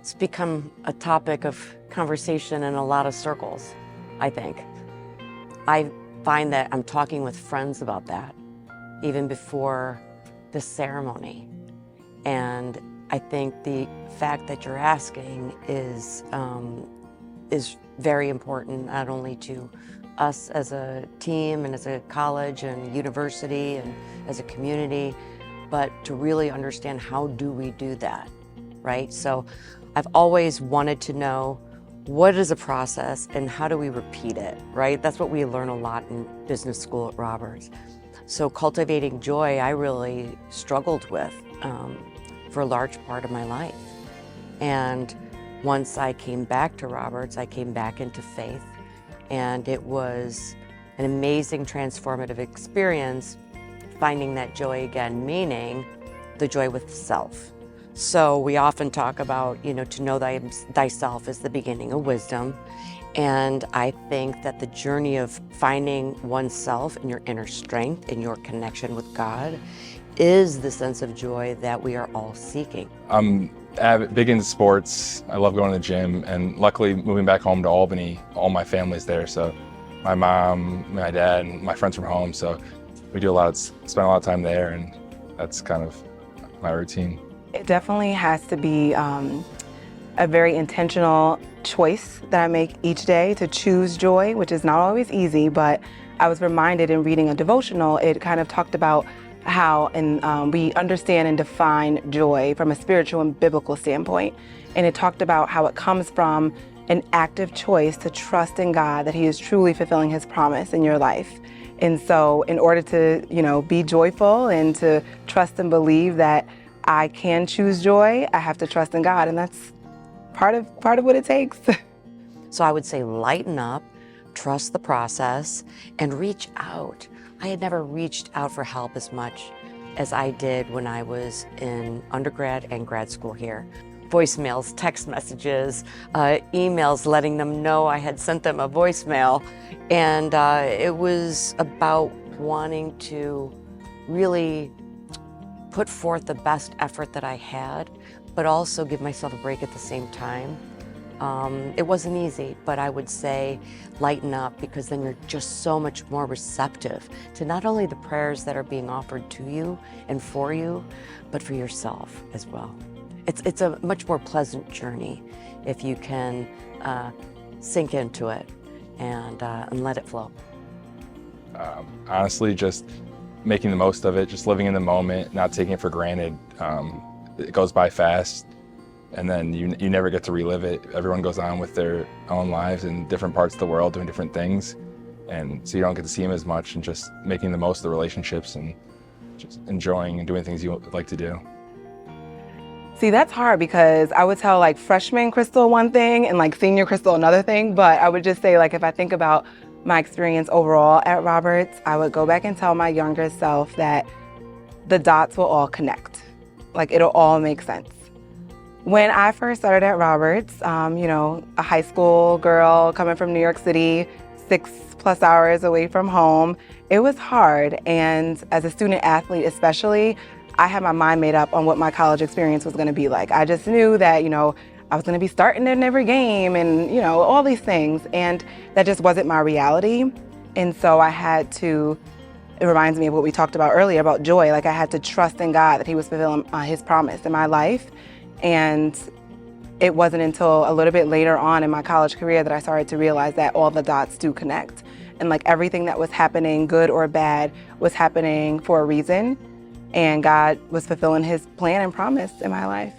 It's become a topic of conversation in a lot of circles, I think. I find that I'm talking with friends about that even before the ceremony. And I think the fact that you're asking is very important, not only to us as a team and as a college and university and as a community, but to really understand how do we do that, right? So I've always wanted to know what is a process and how do we repeat it, right? That's what we learn a lot in business school at Roberts. So cultivating joy, I really struggled with for a large part of my life. And once I came back to Roberts, I came back into faith, and it was an amazing transformative experience, finding that joy again, meaning the joy with self. So we often talk about, to know thyself is the beginning of wisdom. And I think that the journey of finding oneself and your inner strength and your connection with God is the sense of joy that we are all seeking. I'm big into sports. I love going to the gym, and luckily moving back home to Albany, all my family's there. So my mom, my dad, and my friends from home. So we spend a lot of time there, and that's kind of my routine. It definitely has to be a very intentional choice that I make each day to choose joy, which is not always easy, but I was reminded in reading a devotional, it kind of talked about how we understand and define joy from a spiritual and biblical standpoint. And it talked about how it comes from an active choice to trust in God, that He is truly fulfilling His promise in your life. And so in order to, be joyful and to trust and believe that I can choose joy, I have to trust in God, and that's part of what it takes. So I would say lighten up, trust the process, and reach out. I had never reached out for help as much as I did when I was in undergrad and grad school here. Voicemails, text messages, emails letting them know I had sent them a voicemail. And it was about wanting to really put forth the best effort that I had, but also give myself a break at the same time. It wasn't easy, but I would say lighten up, because then you're just so much more receptive to not only the prayers that are being offered to you and for you, but for yourself as well. It's a much more pleasant journey if you can sink into it and let it flow. Honestly, just making the most of it, just living in the moment, not taking it for granted. It goes by fast, and then you never get to relive it. Everyone goes on with their own lives in different parts of the world doing different things, and so you don't get to see them as much, and just making the most of the relationships and just enjoying and doing things you like to do. See, that's hard, because I would tell freshman Crystal one thing and senior Crystal another thing, but I would just say if I think about my experience overall at Roberts, I would go back and tell my younger self that the dots will all connect. It'll all make sense. When I first started at Roberts, a high school girl coming from New York City, 6+ hours away from home, it was hard. And as a student athlete especially, I had my mind made up on what my college experience was gonna be like. I just knew that, I was gonna be starting in every game and, all these things. And that just wasn't my reality. And so I had to, it reminds me of what we talked about earlier about joy. I had to trust in God that He was fulfilling His promise in my life. And it wasn't until a little bit later on in my college career that I started to realize that all the dots do connect. And everything that was happening, good or bad, was happening for a reason. And God was fulfilling His plan and promise in my life.